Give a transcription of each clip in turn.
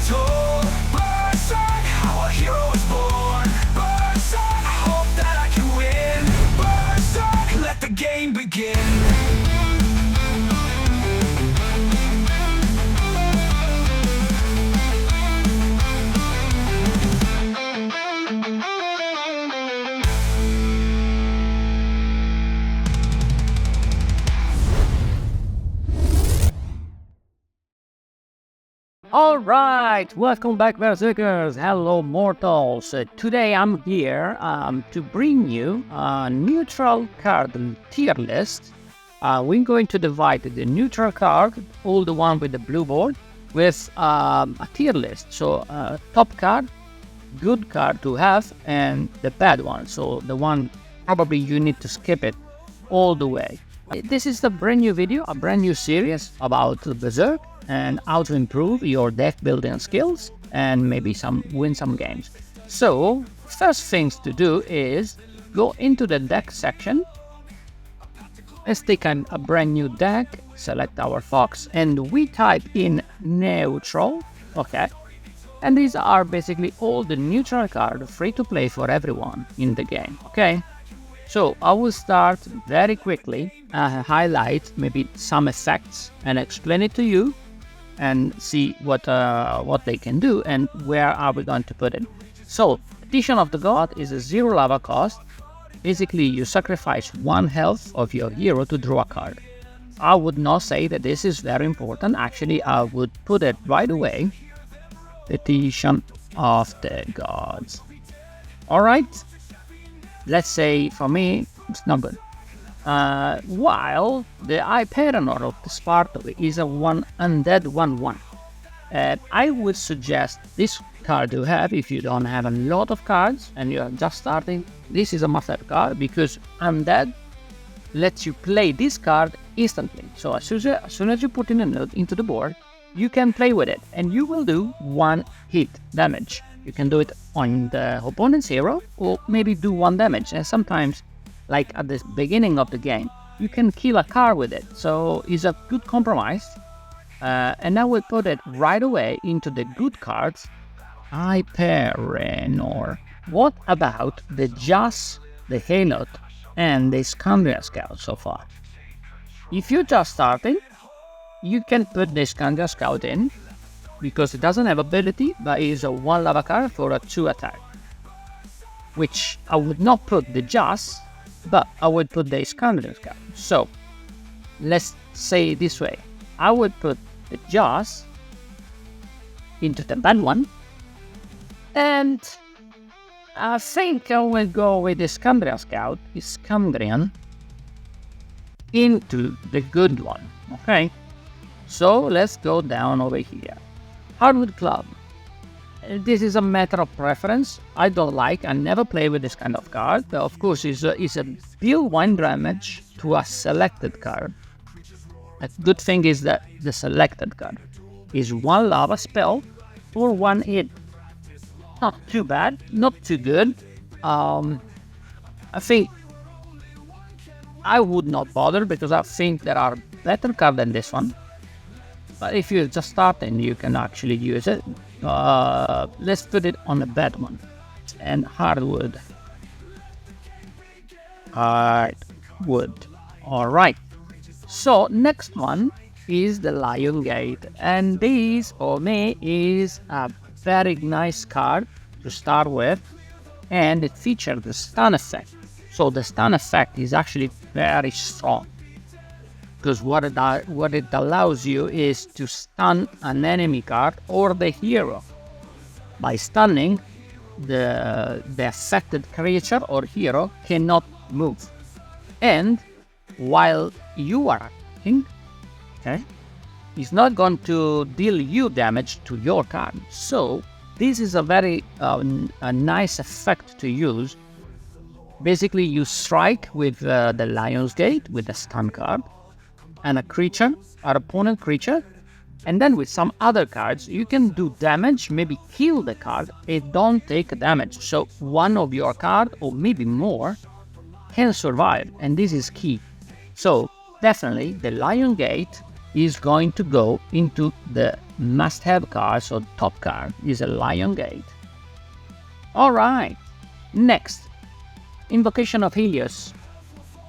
told. Berserk, how a hero is born. Berserk, I hope that I can win. Berserk, let the game begin. Alright, welcome back Berserkers, hello mortals. Today I'm here to bring you a neutral card tier list. We're going to divide the neutral card, all the one with the blue board, with a tier list. So top card, good card to have, and the bad one. So the one probably you need to skip it all the way. This is a brand new video, a brand new series about Berserk and how to improve your deck building skills and maybe win some games. So first things to do is go into the deck section. Let's take a brand new deck, select our fox, and we type in neutral. Okay, and these are basically all the neutral cards free to play for everyone in the game. Okay, so I will start very quickly, highlight maybe some effects and explain it to you and see what they can do and where are we going to put it. So Petition of the God is a 0 lava cost. Basically you sacrifice 1 health of your hero to draw a card. I would not say that this is very important. Actually I would put it right away. Petition of the Gods. Alright, let's say for me it's not good. While the Hyperion of the Sparta is a undead 1/1. I would suggest this card to have if you don't have a lot of cards and you're just starting. This is a must-have card because undead lets you play this card instantly. So as soon as you put in a note into the board, you can play with it and you will do 1 hit damage. You can do it on the opponent's hero or maybe do 1 damage, and sometimes like at the beginning of the game, you can kill a card with it. So it's a good compromise. And I will put it right away into the good cards. Hyperion. What about the Jas, the Halot, and the Scandria Scout so far? If you're just starting, you can put the Scandria Scout in because it doesn't have ability, but it is a 1 lava card for a 2 attack. Which I would not put the Jas, but I would put the Scandria Scout. So let's say it this way. I would put the Jaws into the bad one, and I think I will go with the Scandria Scout, the Scandrian, into the good one. Okay, so let's go down over here. Hardwood Club. This is a matter of preference. I never play with this kind of card, but of course it's a deal 1 damage to a selected card. A good thing is that the selected card is 1 lava spell or 1 hit. Not too bad, not too good. I think I would not bother because I think there are better cards than this one. But if you're just starting, you can actually use it. Let's put it on a bad one. And hardwood. Hardwood. Alright. So next one is the Lion Gate. And this for me is a very nice card to start with. And it features the stun effect. So the stun effect is actually very strong. Because what it allows you is to stun an enemy card or the hero. By stunning, the affected creature or hero cannot move. And while you are acting, okay, it's not going to deal you damage to your card. So this is a very a nice effect to use. Basically, you strike with the Lion's Gate with the stun card and a creature, our opponent creature, and then with some other cards you can do damage, maybe kill the card, it don't take damage. So one of your card or maybe more can survive, and this is key. So definitely the Lion Gate is going to go into the must-have card, so top card, is a Lion Gate. Alright, next, Invocation of Helios.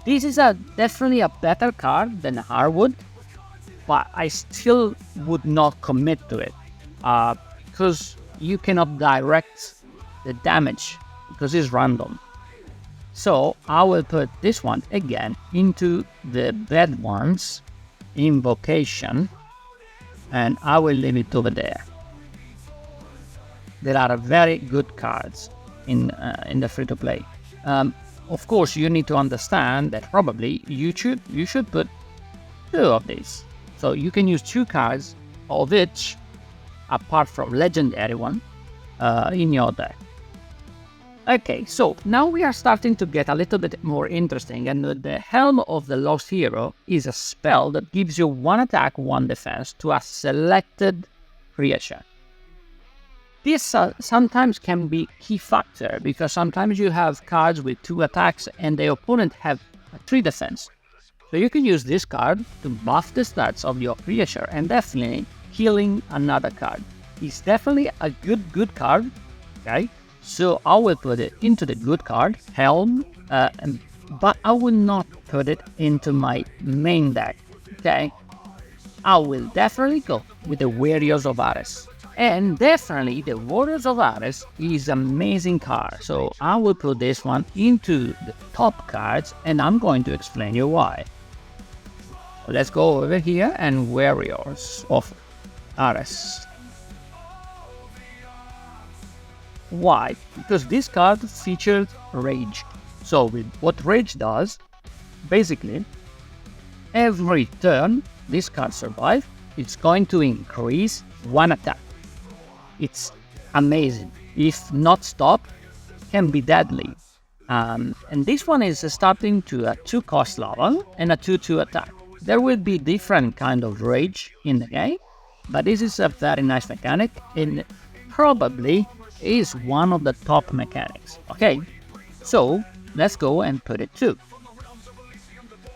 This is definitely a better card than Hardwood, but I still would not commit to it, because you cannot direct the damage, because it's random. So I will put this one again into the bad ones, Invocation, and I will leave it over there. There are very good cards in the free-to-play. Of course, you need to understand that probably you should put 2 of these. So you can use 2 cards of each, apart from legendary one, in your deck. Okay, so now we are starting to get a little bit more interesting, and the Helm of the Lost Hero is a spell that gives you 1 attack, 1 defense to a selected creature. This sometimes can be key factor, because sometimes you have cards with 2 attacks and the opponent have 3 defense. So you can use this card to buff the stats of your creature and definitely healing another card. It's definitely a good card, okay? So I will put it into the good card, Helm, but I will not put it into my main deck, okay? I will definitely go with the Warriors of Ares. And definitely the Warriors of Ares is an amazing card, so I will put this one into the top cards, and I'm going to explain you why. So let's go over here and Warriors of Ares. Why? Because this card featured Rage. So with what Rage does, basically, every turn this card survives, it's going to increase 1 attack. It's amazing. If not stopped, can be deadly. And this one is starting to a 2 cost level and a 2/2 attack. There will be different kind of Rage in the game, but this is a very nice mechanic and probably is one of the top mechanics. Okay, so let's go and put it too.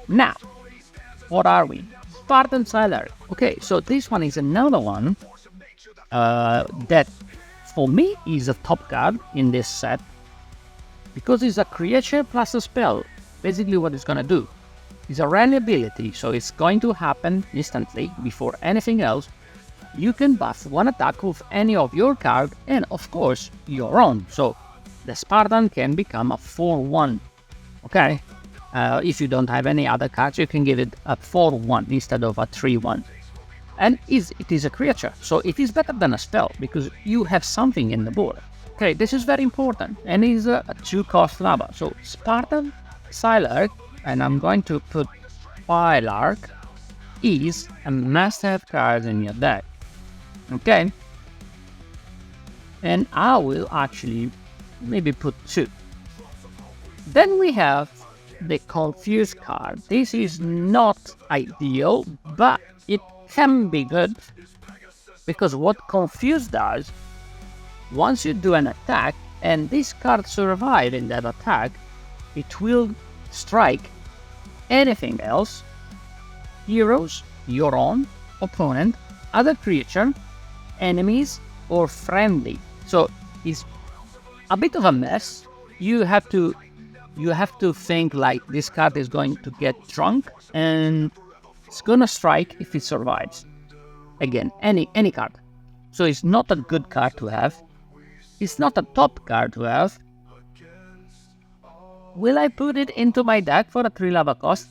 Now, what are we? Spartan Sailor. Okay, so this one is another one that for me is a top card in this set, because it's a creature plus a spell. Basically what it's gonna do is a rally ability, so it's going to happen instantly before anything else. You can buff 1 attack with any of your card and of course your own, so the Spartan can become a 4/1, okay? If you don't have any other cards, you can give it a 4/1 instead of a 3/1. And it is a creature, so it is better than a spell, because you have something in the board. Okay, this is very important, and it is a 2 cost lava. So Spartan Sailor, and I'm going to put Firelark, is a must-have card in your deck. Okay? And I will actually maybe put 2. Then we have the Confuse card. This is not ideal, but it can be good, because what Confuse does, once you do an attack and this card survives in that attack, it will strike anything else, heroes, your own, opponent, other creature, enemies, or friendly. So it's a bit of a mess. You have to think like this card is going to get drunk and it's gonna strike if it survives. Again, any card. So it's not a good card to have. It's not a top card to have. Will I put it into my deck for a 3 lava cost?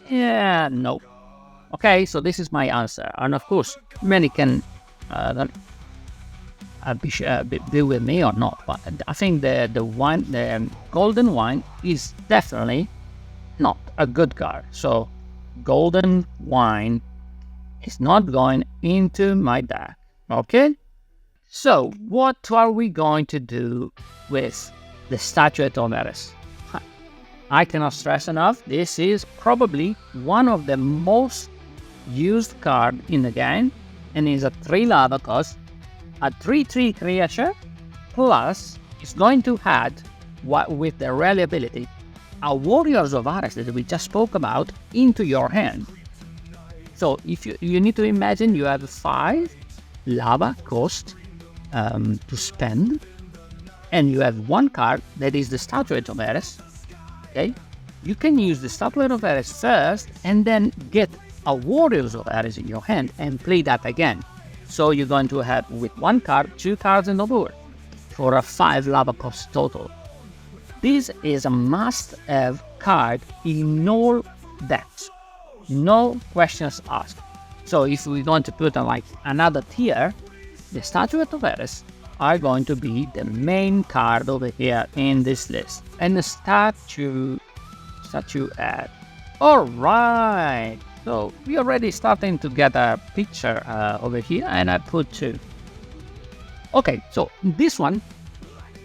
Yeah, no. Okay, so this is my answer. And of course, many can be with me or not. But I think the golden wine is definitely not a good card. So golden wine is not going into my deck. Okay? So what are we going to do with the Statuette of Ares? I cannot stress enough, this is probably one of the most used card in the game, and is a 3 lava cost, a 3/3 creature, plus it's going to add, with the rally ability, a Warriors of Ares that we just spoke about into your hand. So if you need to imagine you have 5 lava cost to spend, and you have one card that is the Statuette of Ares. Okay, you can use the Statuette of Ares first and then get a Warriors of Ares in your hand and play that again. So you're going to have with one card 2 cards in the board for a 5 lava cost total. This is a must-have card in all decks, no questions asked. So if we want to put on like another tier, the Statuette of Ares are going to be the main card over here in this list, and the statuette. All right, so we already starting to get a picture over here, and I put 2. Okay, so this one,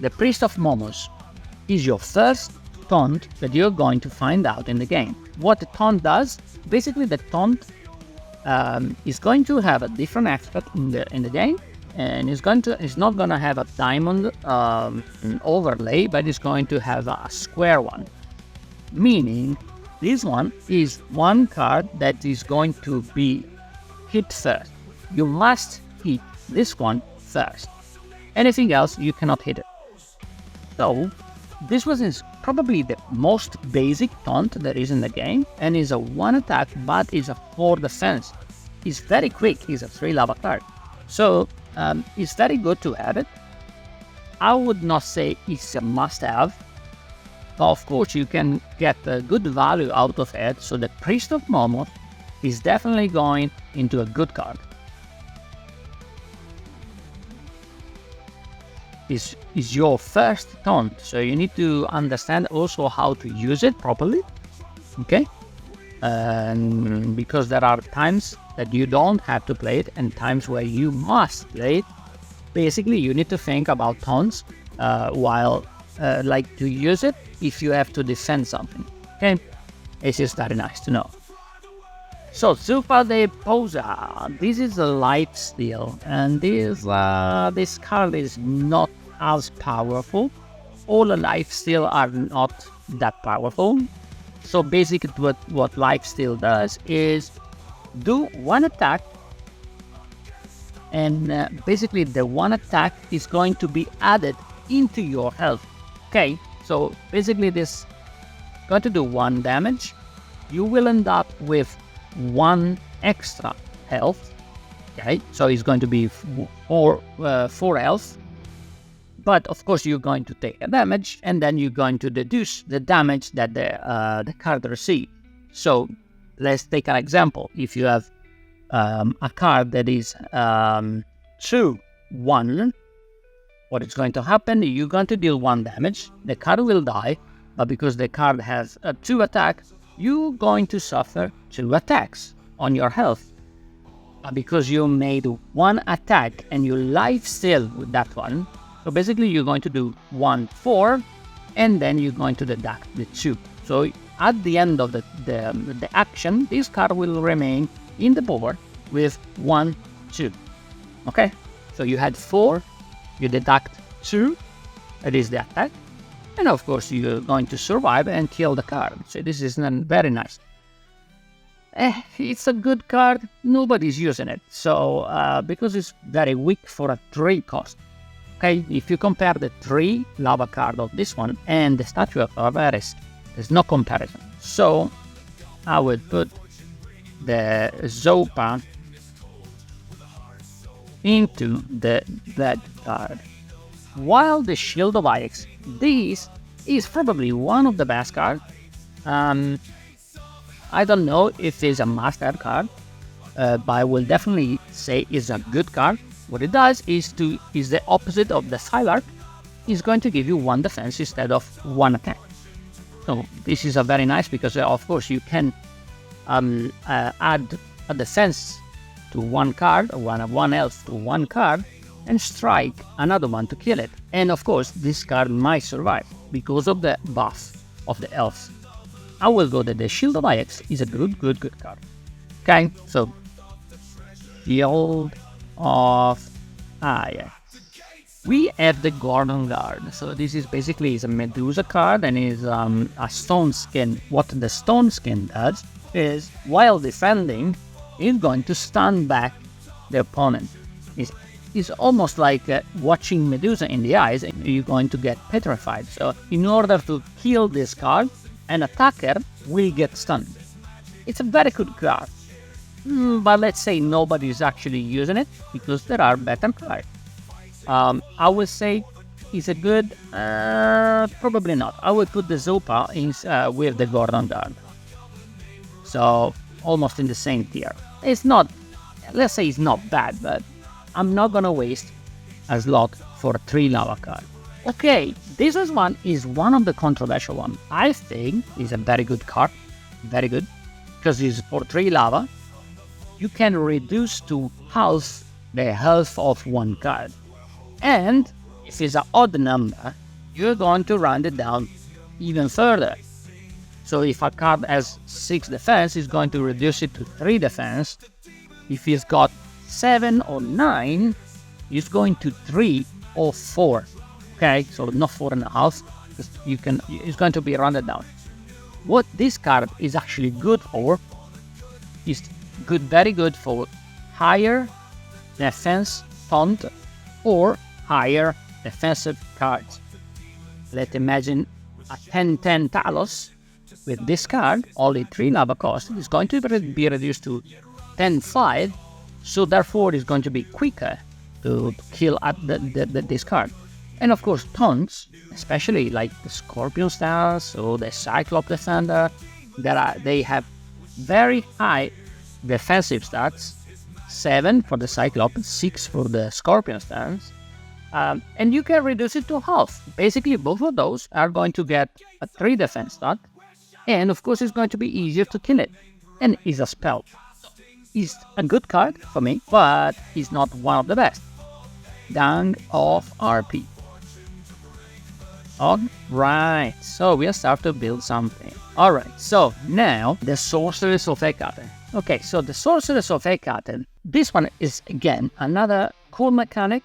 the Priest of Momos, is your first taunt that you're going to find out in the game. What the taunt does, basically the taunt is going to have a different aspect in the game, and it's not going to have a diamond overlay, but it's going to have a square one, meaning this one is one card that is going to be hit first. You must hit this one first. Anything else, you cannot hit it. So this is probably the most basic taunt there is in the game, and is a 1 attack but is a 4 defense. It's very quick, it's a 3 lava card. So it's very good to have it. I would not say it's a must-have, but of course you can get a good value out of it. So the Priest of Momos is definitely going into a good card. Is your first taunt, so you need to understand also how to use it properly, okay? And because there are times that you don't have to play it and times where you must play it. Basically you need to think about taunts while like to use it if you have to defend something, okay? It's just very nice to know. So Super de Posa, this is a life steal, and this card is not as powerful. All the life steal are not that powerful. So basically what life steal does is do 1 attack, and basically the 1 attack is going to be added into your health. Okay, so basically this going to do 1 damage. You will end up with 1 extra health. Okay, so it's going to be 4 health. But of course you're going to take a damage, and then you're going to deduce the damage that the card received. So let's take an example. If you have a card that is 2/1, what is going to happen? You're going to deal 1 damage. The card will die, but because the card has a 2 attack, you're going to suffer 2 attacks on your health. But because you made 1 attack and you life steal with that one, so basically you're going to do 1/4, and then you're going to deduct the 2. So at the end of the action, this card will remain in the board with 1/2. Okay, so you had 4, you deduct 2, that is the attack, and of course you're going to survive and kill the card. So this is very nice. It's a good card, nobody's using it, so because it's very weak for a 3 cost. Okay, if you compare the 3 lava card of this one and the Statuette of Ares, there's no comparison. So I would put the Zopa into the red card. While the Shield of Ajax, this is probably one of the best cards. I don't know if it's a must-have card, but I will definitely say it's a good card. What it does is the opposite of the Scylark. It's going to give you 1 defense instead of 1 attack. So this is a very nice, because of course you can add a defense to 1 card, or 1 health to 1 card, and strike another one to kill it. And of course this card might survive because of the buff of the elves. I will go that the Shield of Ajax is a good card. Okay, so Shield of Ajax. We have the Gordon Guard. So this is basically a Medusa card, and is a stone skin. What the stone skin does is, while defending, it's going to stun back the opponent. It's almost like watching Medusa in the eyes, and you're going to get petrified. So in order to kill this card, an attacker will get stunned. It's a very good card. But let's say nobody's actually using it because there are better cards. I would say it's a good, probably not. I would put the Zopa in, with the Gordon Guard. So almost in the same tier. It's not, let's say it's not bad, but I'm not gonna waste a slot for 3 lava card. Okay, this one is one of the controversial ones. I think it's a very good card, very good, because it's for 3 lava. You can reduce to half the health of one card. And if it's an odd number, you're going to round it down even further. So if a card has 6 defense, it's going to reduce it to 3 defense. If it's got 7 or 9, it's going to 3 or 4. Okay, so not 4.5, because it's going to be rounded down. What this card is actually good for is good, very good for higher defense taunt or higher defensive cards. Let's imagine a 10-10 Talos with this card, only 3 lava cost, is going to be reduced to 10-5, so therefore it's going to be quicker to kill at this card. And of course taunts, especially like the Scorpion Stance or the Cyclops Defender, they have very high defensive stats, 7 for the Cyclops, 6 for the Scorpion Stance, and you can reduce it to half. Basically both of those are going to get a 3 defense stat, and of course it's going to be easier to kill it, and it's a spell. It's a good card for me, but it's not one of the best. Dung of RP. Alright, so we are starting to build something. Alright, so now the Sorceress of Hecate. Okay, so the Sorceress of Hecate, this one is again another cool mechanic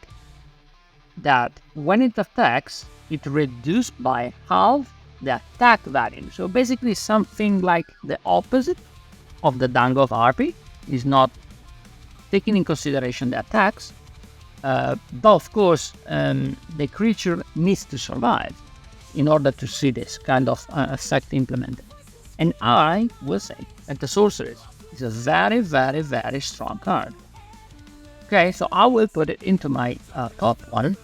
that when it attacks, it reduces by half the attack value. So basically something like the opposite of the Dung of RP. Is not taking in consideration the attacks, but of course the creature needs to survive in order to see this kind of effect implemented. And I will say that the Sorceress is a very, very, very strong card. Okay, so I will put it into my top one.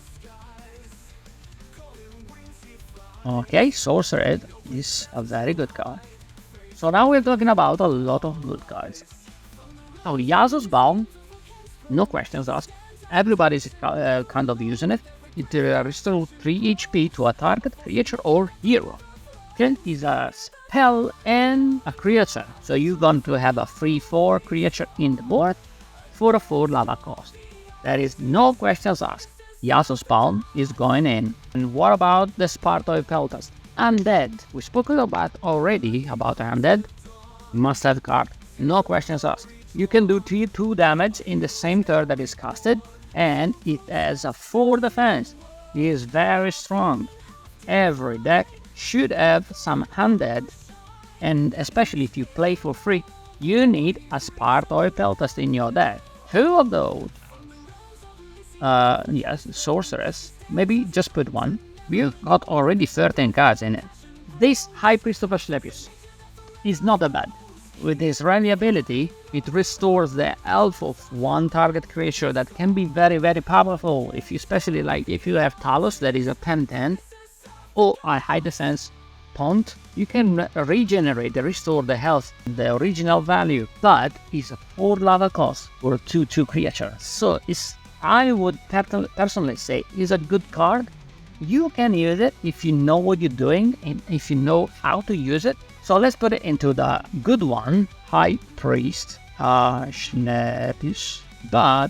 Okay, Sorceress is a very good card. So now we're talking about a lot of good cards. So Yasuo's Balm, no questions asked. Everybody's kind of using it. It restores 3 HP to a target creature or hero. Okay, it's a spell and a creature. So you're going to have a 3/4 creature in the board for a 4 lava cost. There is no questions asked. Yasuo's Balm is going in. And what about the Spartoi Peltas? Undead. We spoke about already about Undead. Must have card. No questions asked. You can do 2 damage in the same turn that is casted, and it has a 4 defense. It is very strong. Every deck should have some Undead, and especially if you play for free, you need a Spartoi Peltas in your deck. 2 of those. Yes, Sorceress. Maybe just put 1. We've got already 13 cards in it. This High Priest of Asclepius is not that bad. With this rally ability, it restores the health of one target creature that can be very, very powerful. Especially like if you have Talos that is a 10-10 or a high defense taunt, you can regenerate and restore the health, the original value, but it's a 4 lava cost for a 2/2 creature. So I would personally say it's a good card. You can use it if you know what you're doing and if you know how to use it. So let's put it into the good one, High Priest Asclepius, but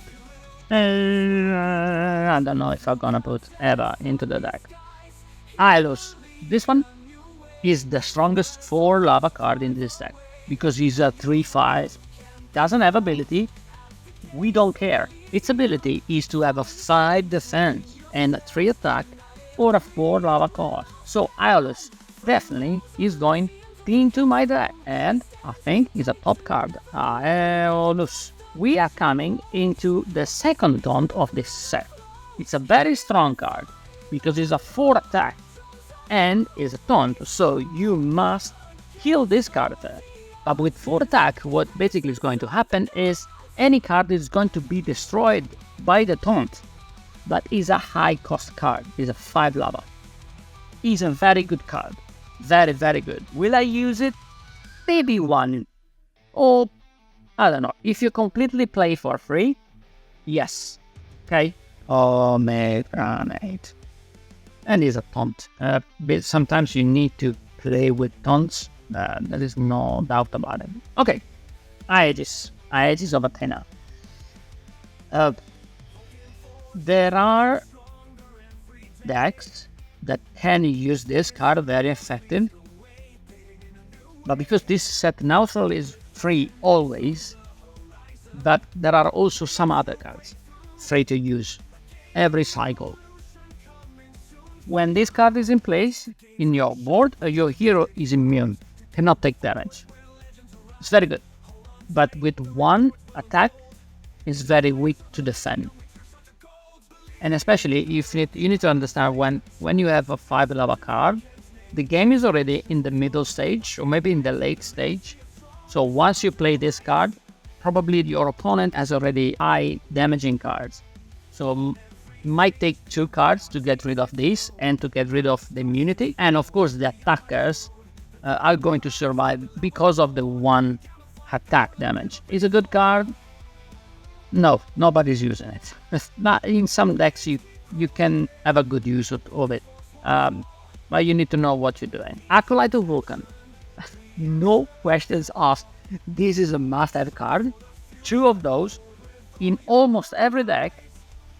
I don't know if I'm gonna put Eva into the deck. Hylos, this one is the strongest 4 lava card in this deck because he's a 3/5, doesn't have ability. We don't care. Its ability is to have a 5 defense and a 3 attack for a 4 lava cost. So Hylos definitely is going into my deck, and I think it's a top card. Hylos. we are coming into the second taunt of this set. It's a very strong card because it's a 4 attack and is a taunt, so you must kill this card. But with 4 attack, what basically is going to happen is any card is going to be destroyed by the taunt, but is a high cost card, is a 5 lava. Is a very good card, very, very good. Will I use it? Maybe one, or I don't know. If you completely play for free, yes, okay. Oh, mate, granite. And is a taunt. But sometimes you need to play with taunts. There is no doubt about it. Okay, Aegis of Athena. There are decks that can use this card very effective, but because this set neutral is free always, but there are also some other cards free to use every cycle. When this card is in place in your board, your hero is immune, cannot take damage. It's very good, but with 1 attack is very weak to defend. And especially if you need to understand when you have a 5 lava card, the game is already in the middle stage or maybe in the late stage. So once you play this card, probably your opponent has already high damaging cards. So it might take 2 cards to get rid of this and to get rid of the immunity. And of course the attackers are going to survive because of the 1 attack damage. It's a good card. No, nobody's using it. But in some decks you can have a good use of it. But you need to know what you're doing. Acolyte of Vulcan. No questions asked. This is a must-have card. 2 of those in almost every deck,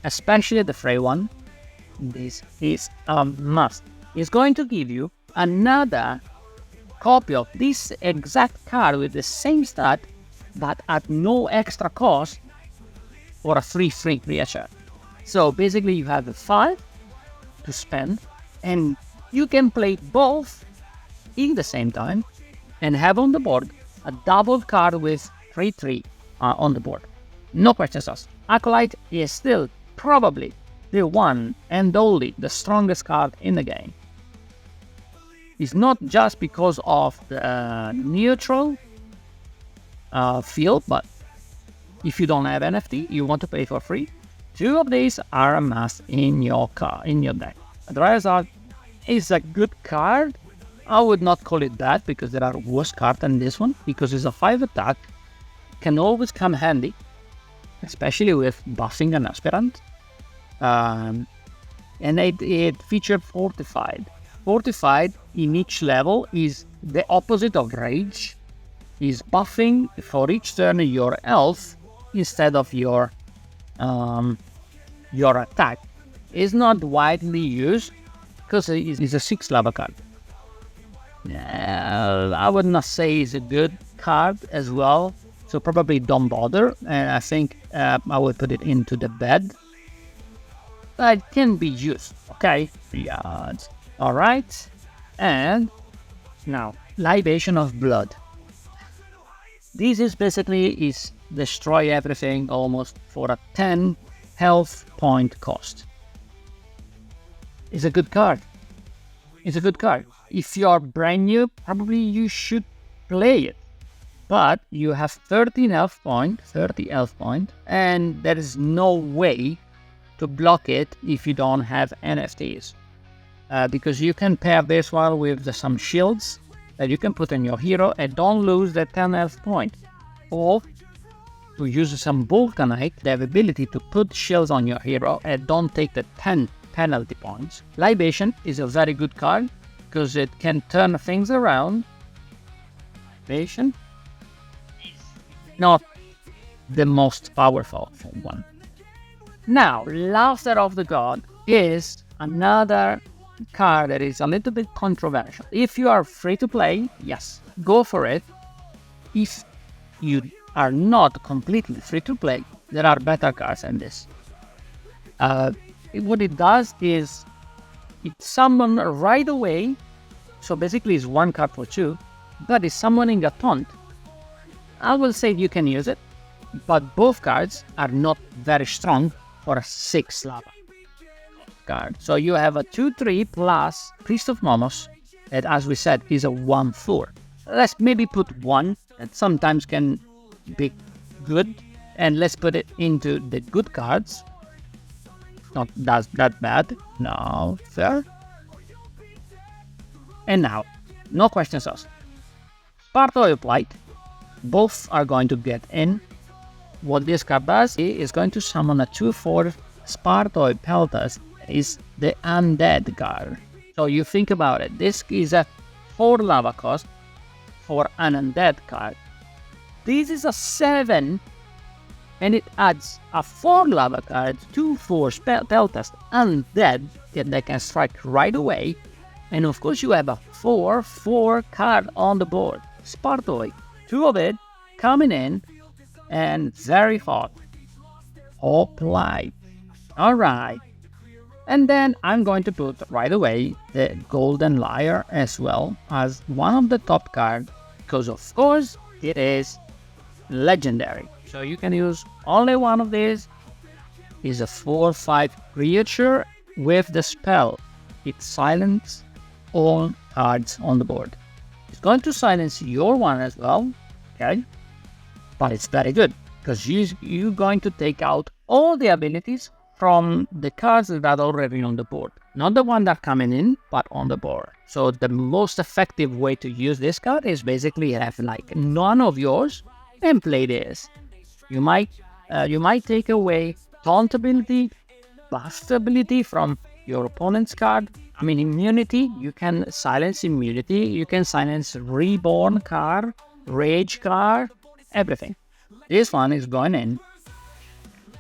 especially the free one. This is a must. It's going to give you another copy of this exact card with the same stat, but at no extra cost for a free creature. So basically you have the 5 to spend, and you can play both in the same time and have on the board a double card with 3/3 on the board. No questions asked. Acolyte is still probably the one and only the strongest card in the game. It's not just because of the neutral field, but if you don't have NFT, you want to pay for free, 2 of these are a must in your deck. Dryazard is a good card. I would not call it bad because there are worse cards than this one, because it's a 5 attack, can always come handy, especially with buffing an aspirant. And it featured Fortified. Fortified in each level is the opposite of Rage, is buffing for each turn your health instead of your attack. It's not widely used because it is a 6 lava card. I would not say it's a good card as well, so probably don't bother, and I think I would put it into the bed. But it can be used, okay? Yeah. Alright, and now Libation of Blood. This is basically destroy everything almost for a 10 health point cost. It's a good card. It's a good card. If you're brand new, probably you should play it. But you have 30 health point, and there is no way to block it if you don't have NFTs. Because you can pair this one with some shields that you can put on your hero and don't lose the 10 health point. Or to use some Vulcanite, they have ability to put shields on your hero and don't take the 10 penalty points. Libation is a very good card because it can turn things around. Libation is not the most powerful one. Now, Laughter of the God is another card that is a little bit controversial. If you are free to play, yes, go for it. If you are not completely free to play, there are better cards than this. What it does is it summons right away, so basically it's 1 card for 2, but it's summoning a taunt. I will say you can use it, but both cards are not very strong for a 6 lava card. So you have a 2/3 plus Priest of Momos, that as we said is a 1/4. Let's maybe put one that sometimes can be good, and let's put it into the good cards. Not that bad. No, fair. And now, no questions asked. Spartoid Blight. Both are going to get in. What this card does is going to summon a 2/4 Spartoid Peltas. Is the undead card. So you think about it. This is a 4 lava cost for an undead card. This is a 7, and it adds a 4 lava card, 2/4 Peltas undead that they can strike right away. And of course you have a 4/4 card on the board. Spartoid. 2 of it coming in, and very hot. Hoplite. Alright. And then I'm going to put right away the Golden Lyre as well as one of the top cards, because of course it is legendary. So you can use only one of these. Is a 4/5 creature with the spell. It silences all cards on the board. It's going to silence your one as well, okay? But it's very good because you're going to take out all the abilities from the cards that are already on the board. Not the one that are coming in, but on the board. So the most effective way to use this card is basically have like none of yours and play this. You might take away taunt ability, bust ability from your opponent's card. I mean immunity, you can silence immunity, you can silence reborn card, rage card, everything. This one is going in.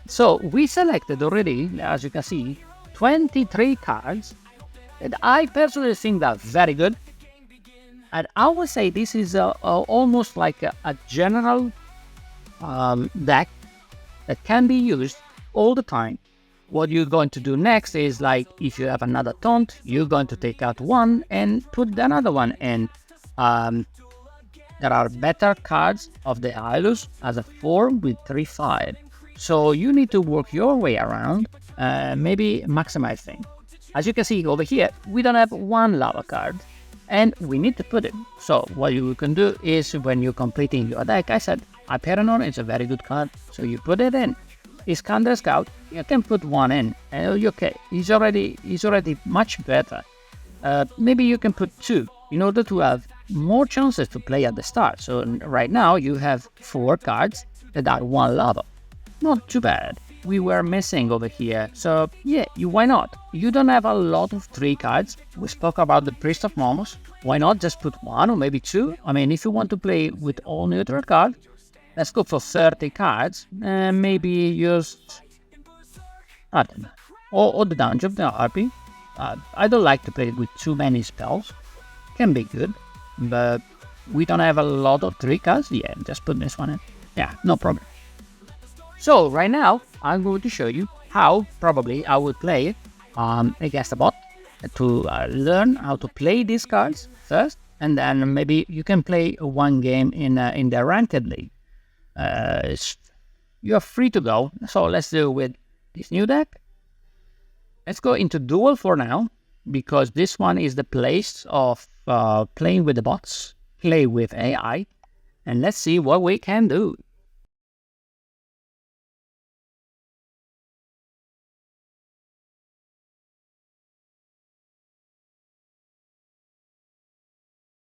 So we selected already, as you can see, 23 cards that I personally think are very good. And I would say this is almost like a general deck that can be used all the time. What you're going to do next is, like, if you have another taunt, you're going to take out one and put another one in. There are better cards of the Hylos as a 4 with 3/5. So you need to work your way around, maybe maximize things. As you can see over here, we don't have one lava card, and we need to put it. So what you can do is, when you're completing your deck, I said, Hyperion is a very good card, so you put it in. Iskander Scout, you can put one in, and you're okay. He's already much better. Maybe you can put 2 in order to have more chances to play at the start. So right now you have 4 cards that are 1 lava. Not too bad. We were missing over here, so yeah, why not? You don't have a lot of 3 cards. We spoke about the Priest of Momos. Why not just put 1 or maybe 2? I mean, if you want to play with all neutral cards, let's go for 30 cards and maybe use, I don't know, or the Dungeon of the Harpy. I don't like to play with too many spells. Can be good, but we don't have a lot of 3 cards. Yeah, just put this one in. Yeah, no problem. So right now, I'm going to show you how probably I would play against a bot to learn how to play these cards first, and then maybe you can play one game in the ranked league. You're free to go. So let's do with this new deck. Let's go into duel for now, because this one is the place of playing with the bots, play with AI, and let's see what we can do.